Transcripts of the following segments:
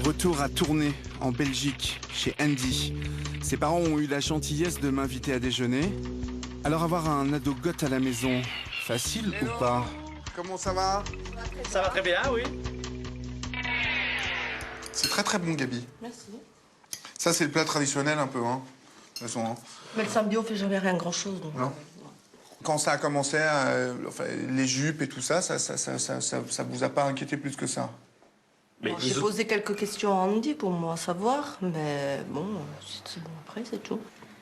Retour à Tournai, en Belgique, chez Andy. Ses parents ont eu la gentillesse de m'inviter à déjeuner. Alors avoir un ado goth à la maison, facile ou pas? Comment ça va? Ça va très bien, oui. C'est très très bon, Gabi. Merci. Ça, c'est le plat traditionnel un peu, hein. De toute façon, hein. Mais le samedi, on fait jamais rien grand-chose. Donc... Non. Quand ça a commencé, enfin, les jupes et tout ça, ça vous a pas inquiété plus que ça? J'ai posé quelques questions à Andy pour moi savoir, mais bon, c'est bon après, c'est tout.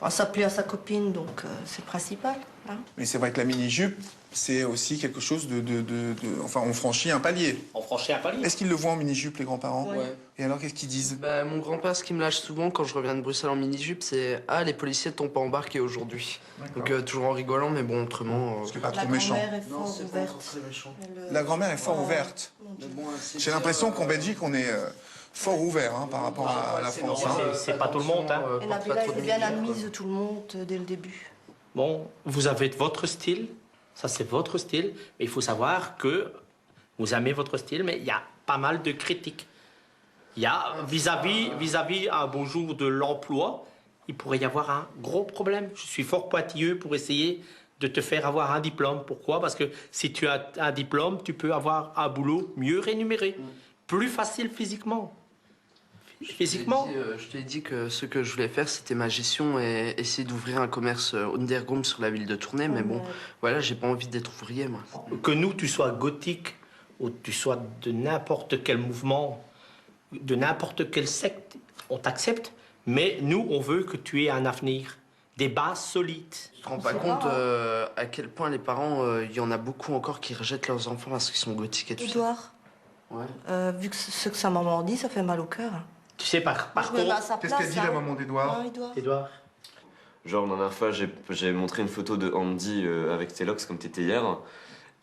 Ça plaît à sa copine, donc c'est principal. Hein. Mais c'est vrai que la mini-jupe, c'est aussi quelque chose Enfin, on franchit un palier. On franchit un palier. Est-ce qu'ils le voient en mini-jupe, les grands-parents? Ouais. Et alors, qu'est-ce qu'ils disent? Bah, mon grand-père, ce qu'il me lâche souvent quand je reviens de Bruxelles en mini-jupe, c'est « Ah, les policiers t'ont pas embarqué aujourd'hui ». Donc toujours en rigolant, mais bon, autrement... C'est pas La trop méchant. grand-mère est fort ouverte. La grand-mère est fort ouverte. J'ai l'impression qu'en Belgique, on est fort ouvert hein, par rapport à la France. Hein. C'est pas tout le monde, hein. Et Nabila est bien admise de tout le monde dès le début. Bon, vous avez votre style, ça c'est votre style, mais il faut savoir que vous aimez votre style, mais il y a pas mal de critiques. Il y a vis-à-vis un beau jour de l'emploi, il pourrait y avoir un gros problème. Je suis fort pointilleux pour essayer de te faire avoir un diplôme. Pourquoi? Parce que si tu as un diplôme, tu peux avoir un boulot mieux rémunéré, plus facile physiquement. Je t'ai dit que ce que je voulais faire, c'était ma gestion et essayer d'ouvrir un commerce underground sur la ville de Tournai. Mais bon, voilà, j'ai pas envie d'être ouvrier, moi. Que nous, tu sois gothique ou tu sois de n'importe quel mouvement, de n'importe quelle secte, on t'accepte. Mais nous, on veut que tu aies un avenir, des bases solides. Tu te rends pas compte à quel point les parents, il y en a beaucoup encore qui rejettent leurs enfants parce qu'ils sont gothiques et tout ça. Édouard, Ouais. vu que ce que sa maman dit, ça fait mal au cœur. Tu sais, par contre... Qu'est-ce qu'elle dit, la maman d'Edouard? Édouard. Genre, la dernière fois, j'ai montré une photo de Andy avec Telox, comme t'étais hier.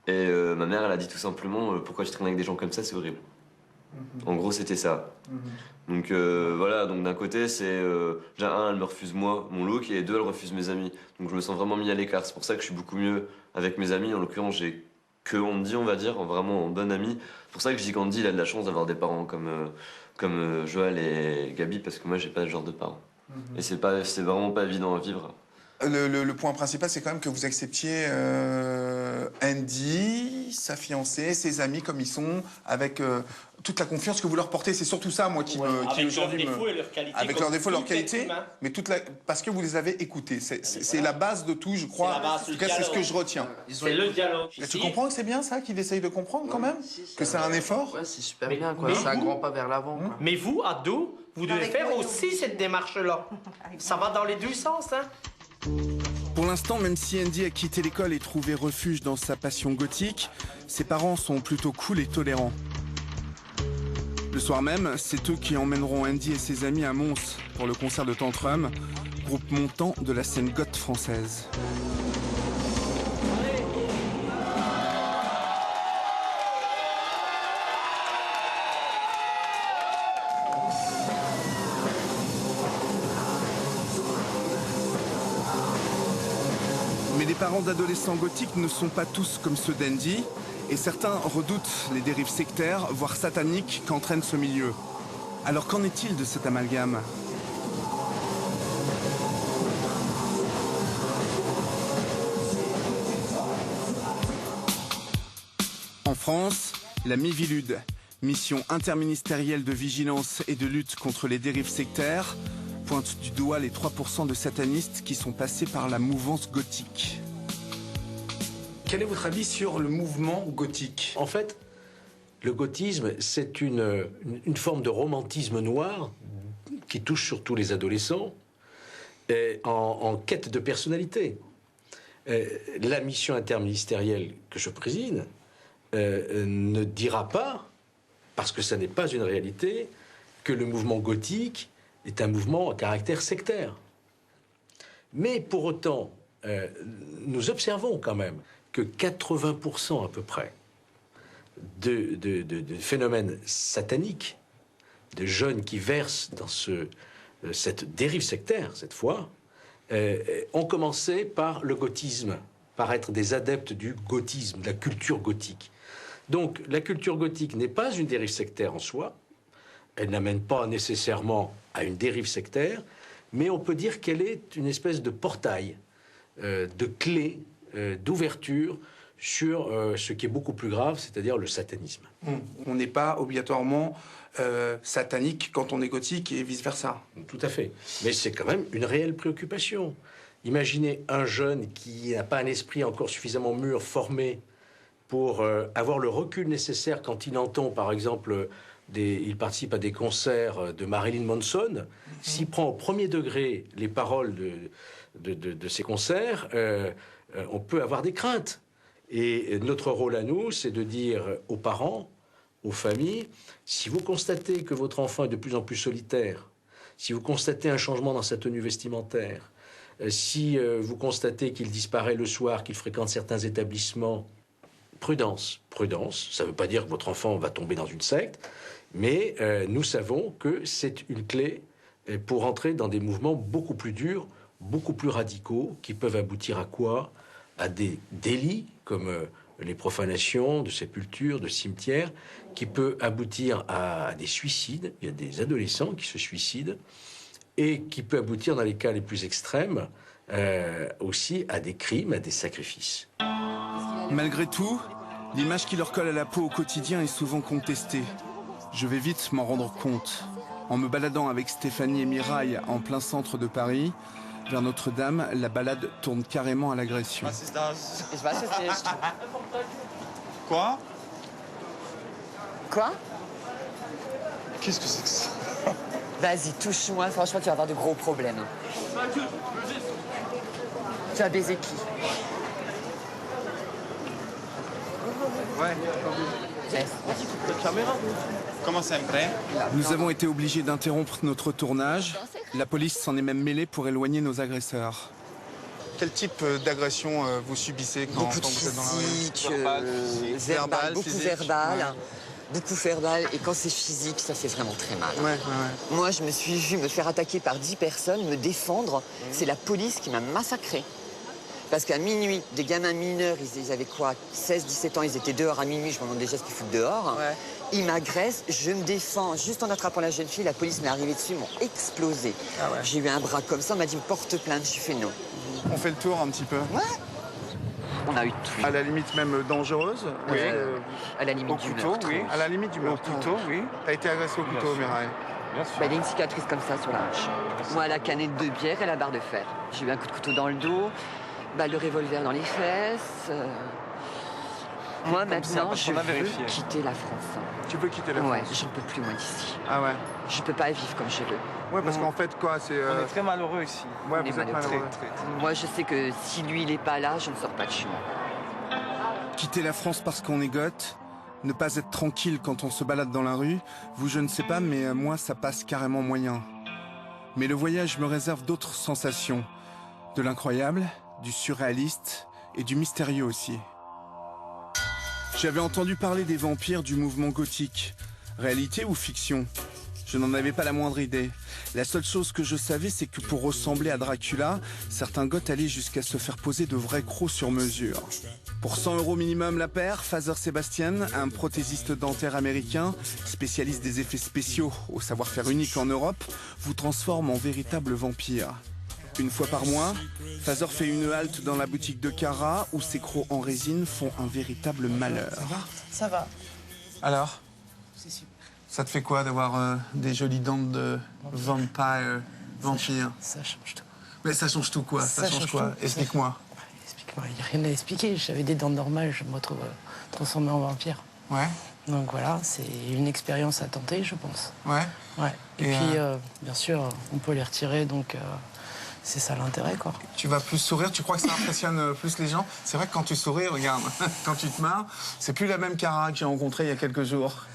Et ma mère, elle a dit tout simplement pourquoi je traîne avec des gens comme ça, c'est horrible. En gros, c'était ça. Donc voilà, donc d'un côté, c'est... déjà, un, elle me refuse moi, mon look, et deux, elle refuse mes amis. Donc je me sens vraiment mis à l'écart. C'est pour ça que je suis beaucoup mieux avec mes amis. En l'occurrence, j'ai que Andy, on va dire, vraiment un bon ami. C'est pour ça que je dis qu'Andy, il a de la chance d'avoir des parents comme Joël et Gabi, parce que moi, j'ai pas ce genre de parents. Et c'est vraiment pas évident à vivre. Le point principal, c'est quand même que vous acceptiez Andy, sa fiancée, ses amis comme ils sont, avec toute la confiance que vous leur portez. C'est surtout ça, moi, qui aujourd'hui me... Avec leurs défauts et leurs qualités, mais parce que vous les avez écoutés. C'est la base de tout, je crois. En tout cas, c'est ce que je retiens. C'est le dialogue. Et tu comprends que c'est bien ça, qu'il essaye de comprendre quand même? Que c'est un effort? Ouais, c'est super bien, quoi. C'est un grand pas vers l'avant. Mais vous, ados, vous devez faire aussi cette démarche-là. Ça va dans les deux sens, hein. Pour l'instant, même si Andy a quitté l'école et trouvé refuge dans sa passion gothique, ses parents sont plutôt cool et tolérants. Le soir même, c'est eux qui emmèneront Andy et ses amis à Mons pour le concert de Tantrum, groupe montant de la scène goth française. Mais les parents d'adolescents gothiques ne sont pas tous comme ceux d'Andy, et certains redoutent les dérives sectaires, voire sataniques, qu'entraîne ce milieu. Alors qu'en est-il de cet amalgame? En France, la Mivilude, mission interministérielle de vigilance et de lutte contre les dérives sectaires, pointe du doigt les 3% de satanistes qui sont passés par la mouvance gothique. Quel est votre avis sur le mouvement gothique? En fait, le gothisme, c'est une forme de romantisme noir qui touche surtout les adolescents en quête de personnalité. La mission interministérielle que je préside ne dira pas, parce que ça n'est pas une réalité, que le mouvement gothique est un mouvement à caractère sectaire. Mais pour autant, nous observons quand même que 80% à peu près de phénomènes sataniques, de jeunes qui versent dans cette dérive sectaire, cette fois, ont commencé par le gothisme, par être des adeptes du gothisme, de la culture gothique. Donc la culture gothique n'est pas une dérive sectaire en soi, Elle n'amène pas nécessairement à une dérive sectaire, mais on peut dire qu'elle est une espèce de portail, de clé, d'ouverture sur ce qui est beaucoup plus grave, c'est-à-dire le satanisme. On n'est pas obligatoirement satanique quand on est gothique et vice-versa. Tout à fait. Mais c'est quand même une réelle préoccupation. Imaginez un jeune qui n'a pas un esprit encore suffisamment mûr, formé, pour avoir le recul nécessaire quand il entend, par exemple, il participe à des concerts de Marilyn Manson. S'il prend au premier degré les paroles de ces concerts, on peut avoir des craintes. Et notre rôle à nous, c'est de dire aux parents, aux familles, si vous constatez que votre enfant est de plus en plus solitaire, si vous constatez un changement dans sa tenue vestimentaire, si vous constatez qu'il disparaît le soir, qu'il fréquente certains établissements, prudence, prudence. Ça ne veut pas dire que votre enfant va tomber dans une secte, mais nous savons que c'est une clé pour entrer dans des mouvements beaucoup plus durs, beaucoup plus radicaux, qui peuvent aboutir à quoi? À des délits, comme les profanations de sépultures, de cimetières, qui peut aboutir à des suicides. Il y a des adolescents qui se suicident, et qui peut aboutir, dans les cas les plus extrêmes, aussi à des crimes, à des sacrifices. Malgré tout, l'image qui leur colle à la peau au quotidien est souvent contestée. Je vais vite m'en rendre compte. En me baladant avec Stéphanie et Mirail en plein centre de Paris, vers Notre-Dame, la balade tourne carrément à l'agression. Quoi? Quoi? Qu'est-ce que c'est que ça? Vas-y, touche-moi, franchement, tu vas avoir de gros problèmes. Tu vas baiser qui? Ouais. Comment ça me prend? Nous avons été obligés d'interrompre notre tournage. La police s'en est même mêlée pour éloigner nos agresseurs. Quel type d'agression vous subissez quand vous êtes dans la rue? Verbal, beaucoup physique, verbal. ouais. Beaucoup verbal, et quand c'est physique, ça fait vraiment très mal. Ouais. Moi, je me suis vue me faire attaquer par 10 personnes, me défendre. C'est la police qui m'a massacrée. Parce qu'à minuit, des gamins mineurs, ils avaient quoi, 16, 17 ans, ils étaient dehors à minuit, je me demande déjà ce qu'ils foutent dehors. Ouais. Ils m'agressent, je me défends. Juste en attrapant la jeune fille, la police m'est arrivée dessus, ils m'ont explosé. Ah ouais. J'ai eu un bras comme ça, on m'a dit porte plainte, j'ai fait non. On fait le tour un petit peu. Ouais. On a eu tout. À la limite même dangereuse? Oui. À la limite du couteau, meurtre. Oui. À la limite du meurtre. Au couteau, oui. T'as été agressé au couteau, Mirail? Bah, il y a une cicatrice comme ça sur la hanche. Moi, la canette de bière et la barre de fer. J'ai eu un coup de couteau dans le dos, le revolver dans les fesses. Moi, maintenant, je veux quitter la France. Tu peux quitter la France? Ouais, j'en peux plus, moi, d'ici. Ah ouais? Je peux pas vivre comme je veux. Ouais, parce qu'en fait, quoi, c'est... On est très malheureux ici. Ouais, vous êtes malheureux. Moi, je sais que si lui, il est pas là, je ne sors pas de chez moi. Quitter la France parce qu'on est goth, ne pas être tranquille quand on se balade dans la rue, vous je ne sais pas, mais moi ça passe carrément moyen. Mais le voyage me réserve d'autres sensations. De l'incroyable, du surréaliste et du mystérieux aussi. J'avais entendu parler des vampires du mouvement gothique. Réalité ou fiction? Je n'en avais pas la moindre idée. La seule chose que je savais, c'est que pour ressembler à Dracula, certains goths allaient jusqu'à se faire poser de vrais crocs sur mesure. Pour 100 € minimum la paire, Father Sebastian, un prothésiste dentaire américain, spécialiste des effets spéciaux au savoir-faire unique en Europe, vous transforme en véritable vampire. Une fois par mois, Father fait une halte dans la boutique de Cara où ses crocs en résine font un véritable malheur. Ça va. Alors? C'est super. Ça te fait quoi d'avoir des jolies dents de vampire? Ça change tout. Mais ça change tout quoi? Ça change quoi? Explique-moi. Explique-moi, il n'y a rien à expliquer. J'avais des dents normales, je me retrouve transformé en vampire. Ouais. Donc voilà, c'est une expérience à tenter, je pense. Ouais. Ouais. Et puis, bien sûr, on peut les retirer, donc c'est ça l'intérêt, quoi. Tu vas plus sourire, tu crois que ça impressionne plus les gens? C'est vrai que quand tu souris, regarde, quand tu te marres, c'est plus la même Cara que j'ai rencontrée il y a quelques jours.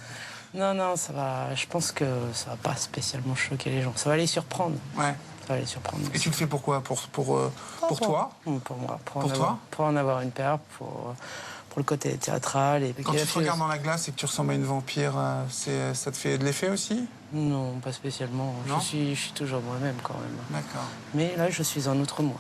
Non, non, ça va. Je pense que ça va pas spécialement choquer les gens. Ça va les surprendre. Ouais. Ça va les surprendre. Et tu le fais pourquoi? Pour toi? Pour moi. Pour en avoir une paire, pour le côté théâtral. Et quand tu te regardes dans la glace et que tu ressembles à une vampire, ça te fait de l'effet aussi? Non, pas spécialement. Non, je suis toujours moi-même quand même. D'accord. Mais là, je suis un autre moi.